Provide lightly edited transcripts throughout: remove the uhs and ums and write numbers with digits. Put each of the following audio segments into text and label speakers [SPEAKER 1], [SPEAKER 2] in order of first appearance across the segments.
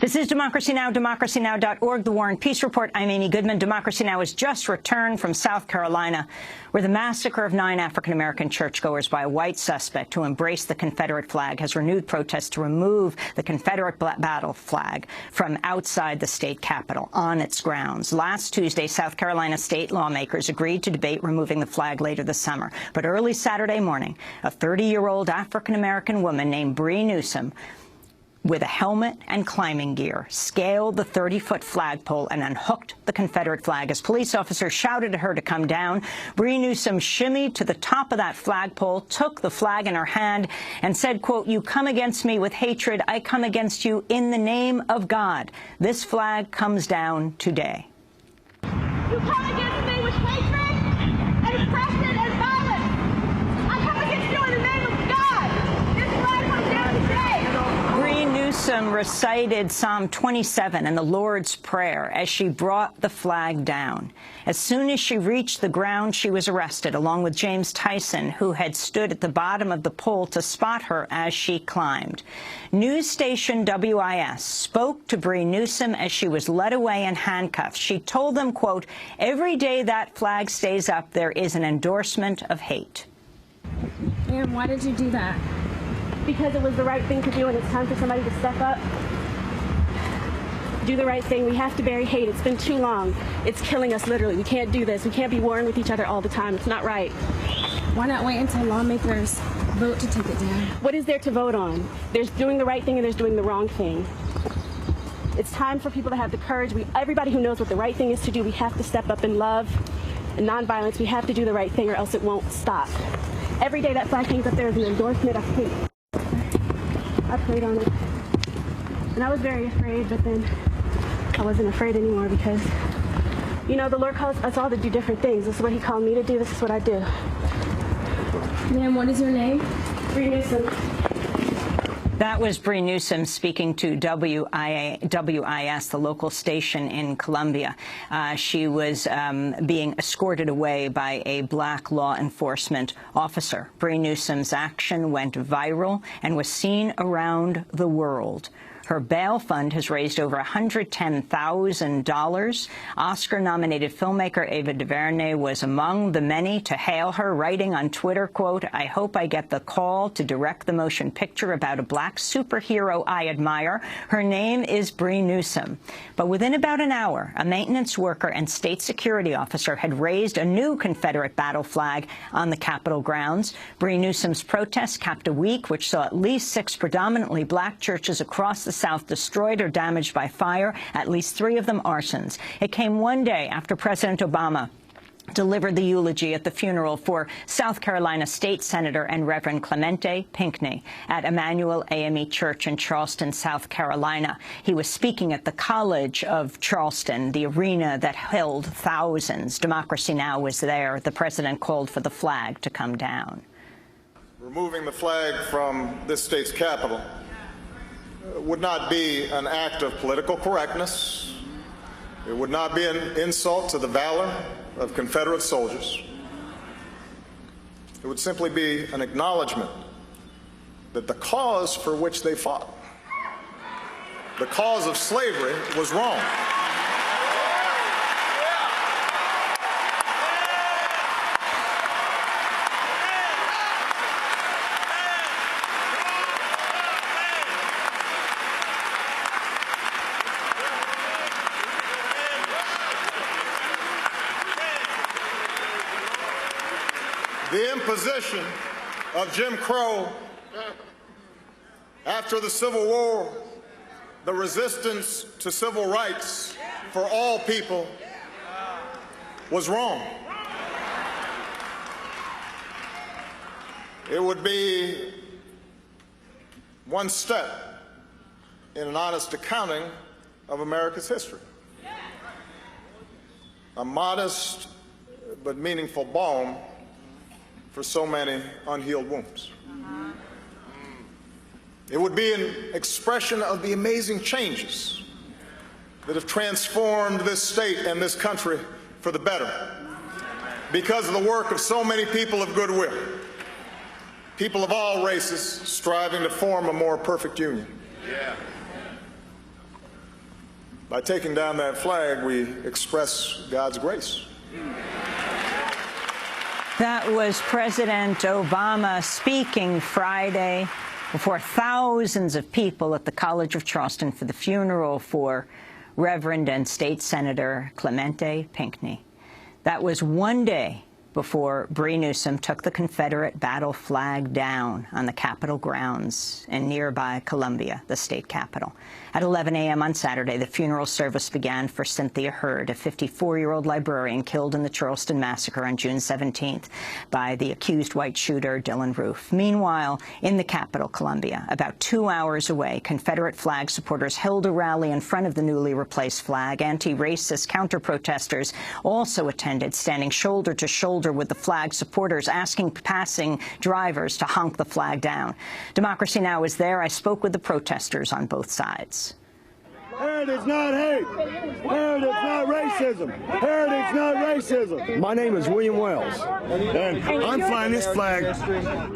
[SPEAKER 1] This is Democracy Now!, democracynow.org, The War and Peace Report. I'm Amy Goodman. Democracy Now! Has just returned from South Carolina, where the massacre of 9 African-American churchgoers by a white suspect who embraced the Confederate flag has renewed protests to remove the Confederate battle flag from outside the state capitol on its grounds. Last Tuesday, South Carolina state lawmakers agreed to debate removing the flag later this summer. But early Saturday morning, a 30-year-old African-American woman named Bree Newsome, with a helmet and climbing gear, scaled the 30-foot flagpole and unhooked the Confederate flag. As police officers shouted at her to come down, Bree Newsome shimmied to the top of that flagpole, took the flag in her hand, and said, quote, "You come against me with hatred, I come against you in the name of God. This flag comes down today."
[SPEAKER 2] You come against me with hatred and oppression and violence. I come against you in the name of God. This flag comes down today.
[SPEAKER 1] Bree Newsome recited Psalm 27 and the Lord's Prayer as she brought the flag down. As soon as she reached the ground, she was arrested, along with James Tyson, who had stood at the bottom of the pole to spot her as she climbed. News station WIS spoke to Bree Newsome as she was led away in handcuffs. She told them, quote, "Every day that flag stays up, there is an endorsement of hate."
[SPEAKER 3] And why did you do that?
[SPEAKER 2] Because it was the right thing to do, and it's time for somebody to step up. Do the right thing. We have to bury hate. It's been too long. It's killing us, literally. We can't do this. We can't be warring with each other all the time. It's not right.
[SPEAKER 3] Why not wait until lawmakers vote to take it down?
[SPEAKER 2] What is there to vote on? There's doing the right thing and there's doing the wrong thing. It's time for people to have the courage. Everybody who knows what the right thing is to do, we have to step up in love and nonviolence. We have to do the right thing or else it won't stop. Every day that flag hangs up there is an endorsement of hate. I prayed on it, and I was very afraid, but then I wasn't afraid anymore because, you know, the Lord calls us all to do different things. This is what He called me to do. This is what I do.
[SPEAKER 3] Ma'am, what is your name?
[SPEAKER 2] Bree Newsome.
[SPEAKER 1] That was Bree Newsome speaking to WIS, the local station in Columbia. She was being escorted away by a black law enforcement officer. Bree Newsome's action went viral and was seen around the world. Her bail fund has raised over $110,000. Oscar-nominated filmmaker Ava DuVernay was among the many to hail her, writing on Twitter, quote, "I hope I get the call to direct the motion picture about a black superhero I admire. Her name is Bree Newsome." But within about an hour, a maintenance worker and state security officer had raised a new Confederate battle flag on the Capitol grounds. Bree Newsome's protest capped a week which saw at least 6 predominantly black churches across the South destroyed or damaged by fire, at least 3 of them arsons. It came one day after President Obama delivered the eulogy at the funeral for South Carolina State Senator and Reverend Clemente Pinckney at Emmanuel AME Church in Charleston, South Carolina. He was speaking at the College of Charleston, the arena that held thousands. Democracy Now! Was there. The president called for the flag to come down.
[SPEAKER 4] Removing the flag from this state's capital would not be an act of political correctness. It would not be an insult to the valor of Confederate soldiers. It would simply be an acknowledgement that the cause for which they fought, the cause of slavery, was wrong. The imposition of Jim Crow after the Civil War, the resistance to civil rights for all people, was wrong. It would be one step in an honest accounting of America's history. A modest but meaningful balm for so many unhealed wounds. It would be an expression of the amazing changes that have transformed this state and this country for the better because of the work of so many people of goodwill, people of all races striving to form a more perfect union. By taking down that flag, we express God's grace.
[SPEAKER 1] That was President Obama speaking Friday before thousands of people at the College of Charleston for the funeral for Reverend and State Senator Clemente Pinckney. That was one day before Bree Newsome took the Confederate battle flag down on the Capitol grounds in nearby Columbia, the state capital. At 11 a.m. on Saturday, the funeral service began for Cynthia Hurd, a 54-year-old librarian killed in the Charleston massacre on June 17th by the accused white shooter Dylann Roof. Meanwhile, in the capital, Columbia, about 2 hours away, Confederate flag supporters held a rally in front of the newly replaced flag. Anti-racist counter-protesters also attended, standing shoulder to shoulder with the flag supporters, asking passing drivers to honk the flag down. Democracy Now! Is there. I spoke with the protesters on both sides.
[SPEAKER 5] Heritage, not hate. Heritage, not racism. Heritage, not racism. My name is William Wells, and I'm flying this flag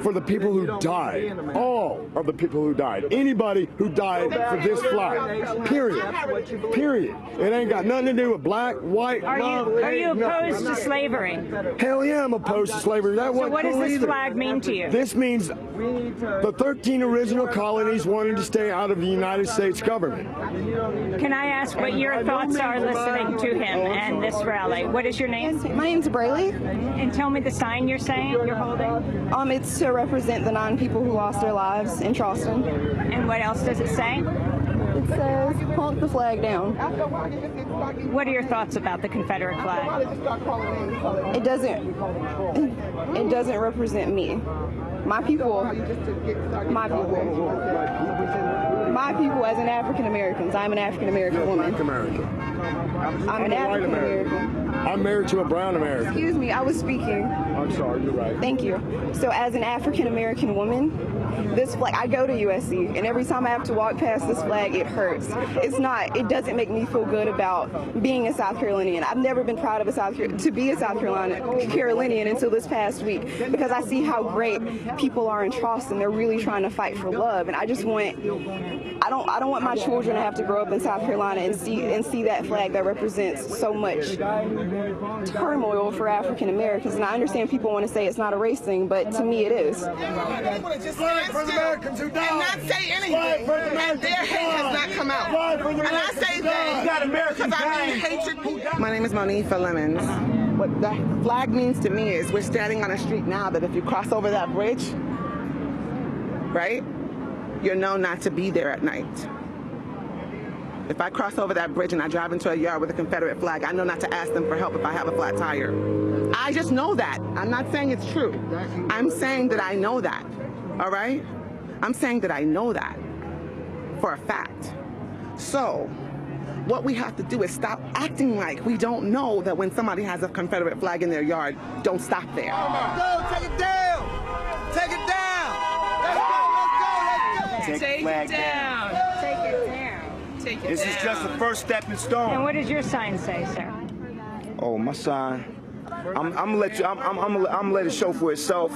[SPEAKER 5] for the people who died. All of the people who died. Anybody who died for this flag. Period. Period. It ain't got nothing to do with black, white,
[SPEAKER 1] Are you opposed to slavery?
[SPEAKER 5] Hell yeah, I'm opposed to slavery. That
[SPEAKER 1] So what does
[SPEAKER 5] cool
[SPEAKER 1] this
[SPEAKER 5] either.
[SPEAKER 1] flag mean to you?
[SPEAKER 5] This means the 13 original colonies wanted to stay out of the United States government.
[SPEAKER 1] Can I ask what your thoughts are listening to him and this rally? What is your name?
[SPEAKER 6] My name's Brayley.
[SPEAKER 1] And tell me the sign you're holding.
[SPEAKER 6] It's to represent the 9 people who lost their lives in Charleston.
[SPEAKER 1] And what else does it say?
[SPEAKER 6] It says, honk the flag down.
[SPEAKER 1] What are your thoughts about the Confederate flag?
[SPEAKER 6] It doesn't represent me. My people as an African American. I'm an African American woman. I'm an African American.
[SPEAKER 5] I'm married to a brown American.
[SPEAKER 6] Excuse me, I was speaking.
[SPEAKER 5] I'm sorry, you're right.
[SPEAKER 6] Thank you. So as an African American woman, this flag, I go to USC, and every time I have to walk past this flag, it hurts. It doesn't make me feel good about being a South Carolinian. I've never been proud of to be a South Carolinian until this past week, because I see how great people are in Charleston. They're really trying to fight for love, and I just want, I don't want my children to have to grow up in South Carolina and see that flag that represents so much turmoil for African Americans. And I understand people want to say it's not a race thing, but to me it is.
[SPEAKER 5] Flag for the Americans who died.
[SPEAKER 7] And not say anything. And their hate has not come out. And I say that because I mean hatred. My name is Monifa Lemons. What that flag means to me is we're standing on a street now that if you cross over that bridge, right, you're known not to be there at night. If I cross over that bridge and I drive into a yard with a Confederate flag, I know not to ask them for help if I have a flat tire. I just know that. I'm not saying it's true. I'm saying that I know that, all right? I'm saying that I know that for a fact. So what we have to do is stop acting like we don't know that when somebody has a Confederate flag in their yard, don't stop there.
[SPEAKER 8] Go, take it down! Take it down! Let's go!
[SPEAKER 7] Take it down.
[SPEAKER 1] Take it down.
[SPEAKER 7] Take it
[SPEAKER 8] This
[SPEAKER 7] down.
[SPEAKER 8] is just the first stepping stone.
[SPEAKER 1] And what does your sign say, sir?
[SPEAKER 8] Oh, my sign. I'm gonna let it show for itself.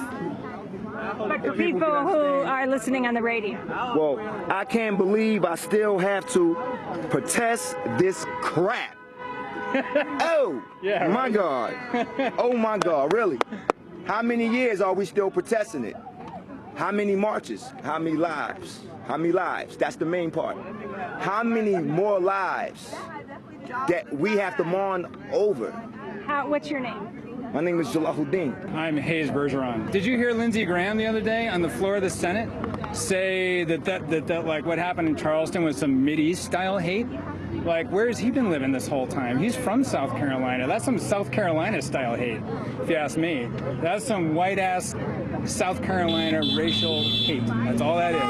[SPEAKER 1] But for people who are listening on the radio.
[SPEAKER 8] Well, I can't believe I still have to protest this crap. Oh, yeah, my God. Oh, my God, really? How many years are we still protesting it? How many marches? How many lives? How many lives? That's the main part. How many more lives that we have to mourn over?
[SPEAKER 1] What's your name?
[SPEAKER 8] My name is Jalaluddin.
[SPEAKER 9] I'm Hayes Bergeron. Did you hear Lindsey Graham the other day on the floor of the Senate say that like what happened in Charleston was some Mideast style hate? Like, where's he been living this whole time? He's from South Carolina. That's some South Carolina style hate, if you ask me. That's some white ass South Carolina racial hate. That's all that is.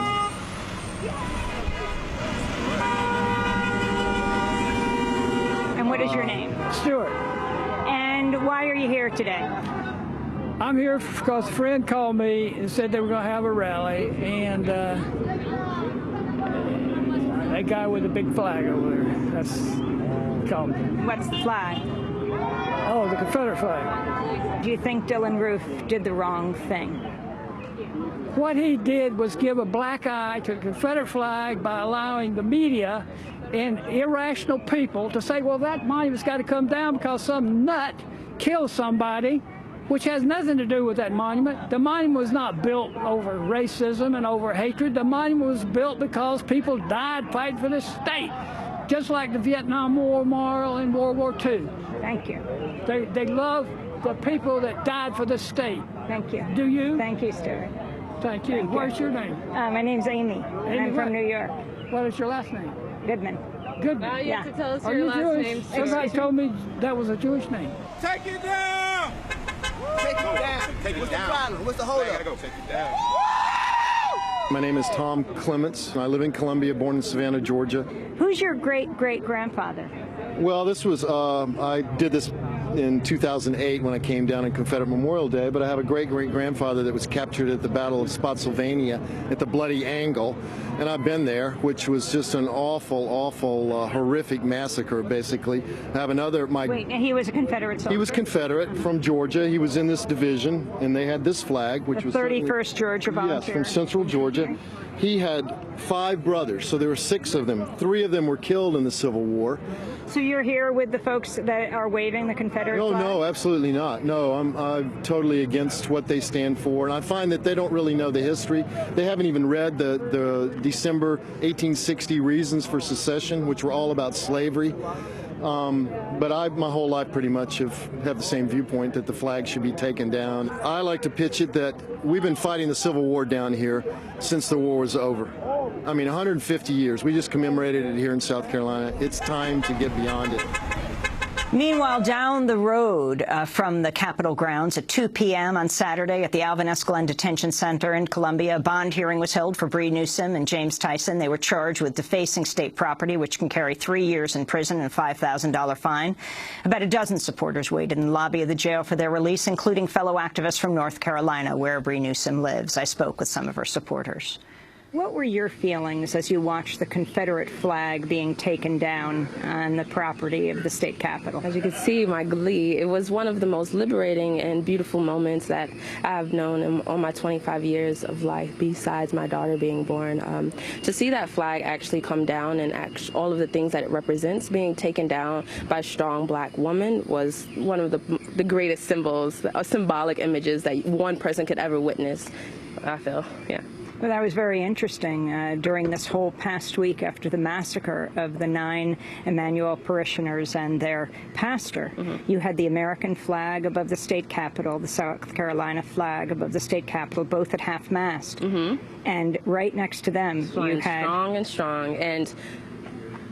[SPEAKER 1] And what is your name?
[SPEAKER 10] Stuart.
[SPEAKER 1] And why are you here today?
[SPEAKER 10] I'm here because a friend called me and said they were going to have a rally, and that guy with the big flag over there, that's called me.
[SPEAKER 1] What's the flag?
[SPEAKER 10] Oh, the Confederate flag.
[SPEAKER 1] Do you think Dylann Roof did the wrong thing?
[SPEAKER 10] What he did was give a black eye to the Confederate flag by allowing the media and irrational people to say, well, that monument's got to come down because some nut killed somebody, which has nothing to do with that monument. The monument was not built over racism and over hatred. The monument was built because people died fighting for this state, just like the Vietnam War memorial and World War II.
[SPEAKER 1] Thank you.
[SPEAKER 10] They love the people that died for the state.
[SPEAKER 1] Thank you.
[SPEAKER 10] Do you?
[SPEAKER 1] Thank you, Stuart.
[SPEAKER 10] Thank you. What's your name?
[SPEAKER 1] My name's Amy. I'm from New York.
[SPEAKER 10] What is your last name?
[SPEAKER 1] Goodman.
[SPEAKER 10] Goodman.
[SPEAKER 3] Now you have to tell us
[SPEAKER 10] Are
[SPEAKER 3] your
[SPEAKER 10] you
[SPEAKER 3] last
[SPEAKER 10] Jewish?
[SPEAKER 3] name.
[SPEAKER 10] Somebody told me that was a Jewish name.
[SPEAKER 8] Take it down! Take it down. Take it down. What's the problem? What's the hold up? I gotta go take it down.
[SPEAKER 5] My name is Tom Clements. I live in Columbia, born in Savannah, Georgia.
[SPEAKER 1] Who's your great-great-grandfather?
[SPEAKER 5] Well, this was, I did this in 2008 when I came down on Confederate Memorial Day, but I have a great-great-grandfather that was captured at the Battle of Spotsylvania at the Bloody Angle, and I've been there, which was just an awful, horrific massacre, basically. I have another,
[SPEAKER 1] Wait, he was a Confederate soldier?
[SPEAKER 5] He was Confederate from Georgia. He was in this division, and they had this flag, which was
[SPEAKER 1] 31st Georgia Volunteers.
[SPEAKER 5] Yes, from Central Georgia. He had 5 brothers, so there were 6 of them. 3 of them were killed in the Civil War.
[SPEAKER 1] So you're here with the folks that are waving the Confederate flag?
[SPEAKER 5] No, absolutely not. No, I'm totally against what they stand for, and I find that they don't really know the history. They haven't even read the December 1860 reasons for secession, which were all about slavery. But I, my whole life, pretty much have the same viewpoint that the flag should be taken down. I like to pitch it that we've been fighting the Civil War down here since the war was over. I mean, 150 years. We just commemorated it here in South Carolina. It's time to get beyond it.
[SPEAKER 1] Meanwhile, down the road from the Capitol grounds at 2 p.m. on Saturday at the Alvin S. Glenn Detention Center in Columbia, a bond hearing was held for Bree Newsome and James Tyson. They were charged with defacing state property, which can carry 3 years in prison and a $5,000 fine. About a dozen supporters waited in the lobby of the jail for their release, including fellow activists from North Carolina, where Bree Newsome lives. I spoke with some of her supporters. What were your feelings as you watched the Confederate flag being taken down on the property of the state capitol?
[SPEAKER 11] As you can see, my glee. It was one of the most liberating and beautiful moments that I've known in all my 25 years of life, besides my daughter being born. To see that flag actually come down and all of the things that it represents being taken down by a strong black woman was one of the greatest symbols, symbolic images that one person could ever witness, I feel, yeah.
[SPEAKER 1] Well, that was very interesting. During this whole past week after the massacre of the 9 Emmanuel parishioners and their pastor, you had the American flag above the state capitol, the South Carolina flag above the state capitol, both at half-mast. And right next to them, you had...
[SPEAKER 11] Strong and strong. And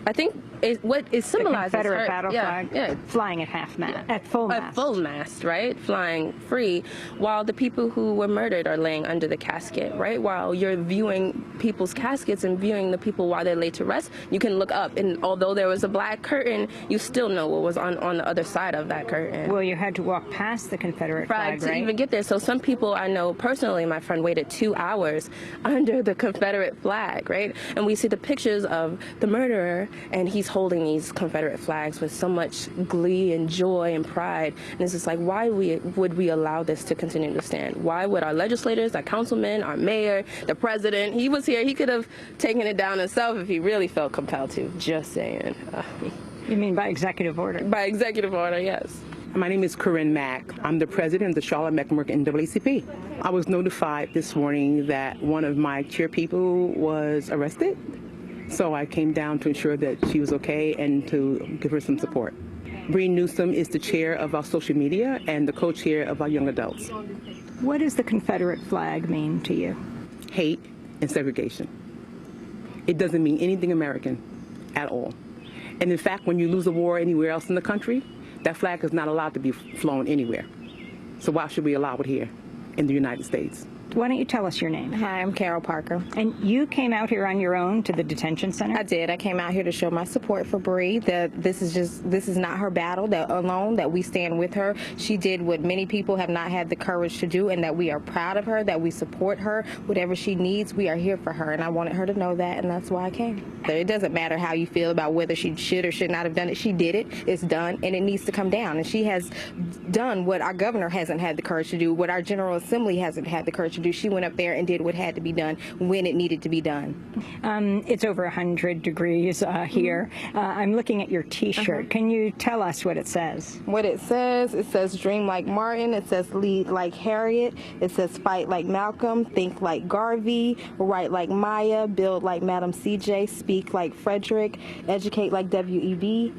[SPEAKER 11] I think what it symbolizes...
[SPEAKER 1] The Confederate battle flag flying at half-mast, at full mast.
[SPEAKER 11] At full mast, right? Flying free, while the people who were murdered are laying under the casket, right? While you're viewing people's caskets and viewing the people while they're laid to rest, you can look up, and although there was a black curtain, you still know what was on the other side of that curtain.
[SPEAKER 1] Well, you had to walk past the Confederate flag, right?
[SPEAKER 11] To even get there. So some people I know personally, my friend waited 2 hours under the Confederate flag, right? And we see the pictures of the murderer, and he's holding these Confederate flags with so much glee and joy and pride. And it's just like, why would we allow this to continue to stand? Why would our legislators, our councilmen, our mayor, the president, he was here, he could have taken it down himself if he really felt compelled to. Just saying.
[SPEAKER 1] You mean by executive order?
[SPEAKER 11] By executive order, yes.
[SPEAKER 12] My name is Corinne Mack. I'm the president of the Charlotte-Mecklenburg NAACP. I was notified this morning that one of my chair people was arrested. So I came down to ensure that she was okay and to give her some support. Bree Newsome is the chair of our social media and the co-chair of our young adults.
[SPEAKER 1] What does the Confederate flag mean to you?
[SPEAKER 12] Hate and segregation. It doesn't mean anything American at all. And in fact, when you lose a war anywhere else in the country, that flag is not allowed to be flown anywhere. So why should we allow it here in the United States?
[SPEAKER 1] Why don't you tell us your name?
[SPEAKER 13] Hi, I'm Carol Parker.
[SPEAKER 1] And you came out here on your own to the detention center?
[SPEAKER 13] I did. I came out here to show my support for Bree. That this is not her battle alone, that we stand with her. She did what many people have not had the courage to do, and that we are proud of her, that we support her. Whatever she needs, we are here for her. And I wanted her to know that, and that's why I came. It doesn't matter how you feel about whether she should or should not have done it. She did it. It's done, and it needs to come down. And she has done what our governor hasn't had the courage to do, what our General Assembly hasn't had the courage to do. to do. She went up there and did what had to be done when it needed to be done.
[SPEAKER 1] It's over 100 degrees here. I'm looking at your T-shirt. Can you tell us what it says?
[SPEAKER 13] What it says dream like Martin. It says lead like Harriet. It says fight like Malcolm, think like Garvey, write like Maya, build like Madam CJ, speak like Frederick, educate like W.E.B.,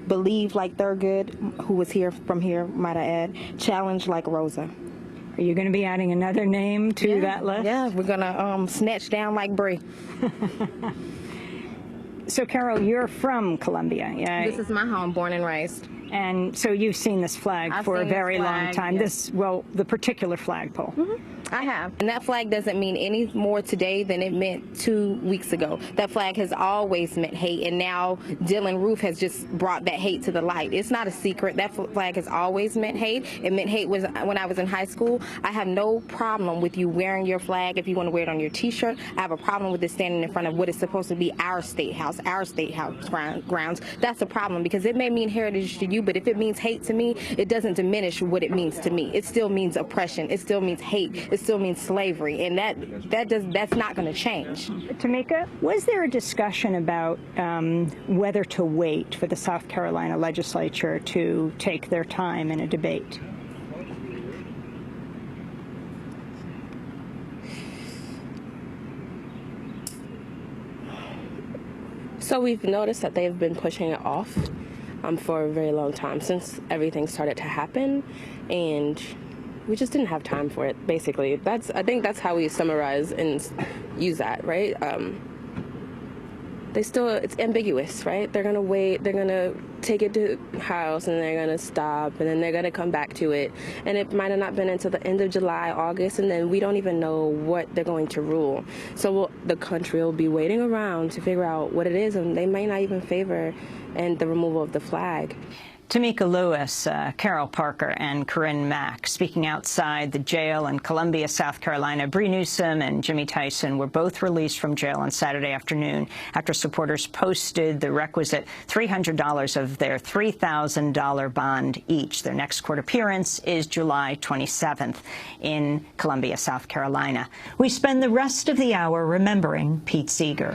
[SPEAKER 13] believe like Thurgood, who was here from here, might I add, challenge like Rosa.
[SPEAKER 1] Are you going to be adding another name to that list?
[SPEAKER 13] Yeah, we're going to snatch down like Bree.
[SPEAKER 1] So, Carol, you're from Columbia. Yeah.
[SPEAKER 13] This is my home, born and raised.
[SPEAKER 1] And so you've seen this flag for a very long time.
[SPEAKER 13] Yes.
[SPEAKER 1] The particular flagpole.
[SPEAKER 13] I have. And that flag doesn't mean any more today than it meant 2 weeks ago. That flag has always meant hate, and now Dylan Roof has just brought that hate to the light. It's not a secret. That flag has always meant hate. It meant hate when I was in high school. I have no problem with you wearing your flag if you want to wear it on your T-shirt. I have a problem with it standing in front of what is supposed to be our state house grounds. That's a problem, because it may mean heritage to you, but if it means hate to me, it doesn't diminish what it means to me. It still means oppression. It still means hate. It still means slavery, and that's not going to change.
[SPEAKER 1] Tamika, was there a discussion about whether to wait for the South Carolina legislature to take their time in a debate?
[SPEAKER 11] So we've noticed that they've been pushing it off for a very long time, since everything started to happen, and we just didn't have time for it, basically. I think that's how we summarize and use that, right? It's ambiguous, right? They're gonna wait, they're gonna take it to House, and they're gonna stop, and then they're gonna come back to it. And it might have not been until the end of July, August, and then we don't even know what they're going to rule. So the country will be waiting around to figure out what it is, and they may not even favor the removal of the flag.
[SPEAKER 1] Tamika Lewis, Carol Parker, and Corinne Mack speaking outside the jail in Columbia, South Carolina. Bree Newsome and Jimmy Tyson were both released from jail on Saturday afternoon after supporters posted the requisite $300 of their $3,000 bond each. Their next court appearance is July 27th in Columbia, South Carolina. We spend the rest of the hour remembering Pete Seeger.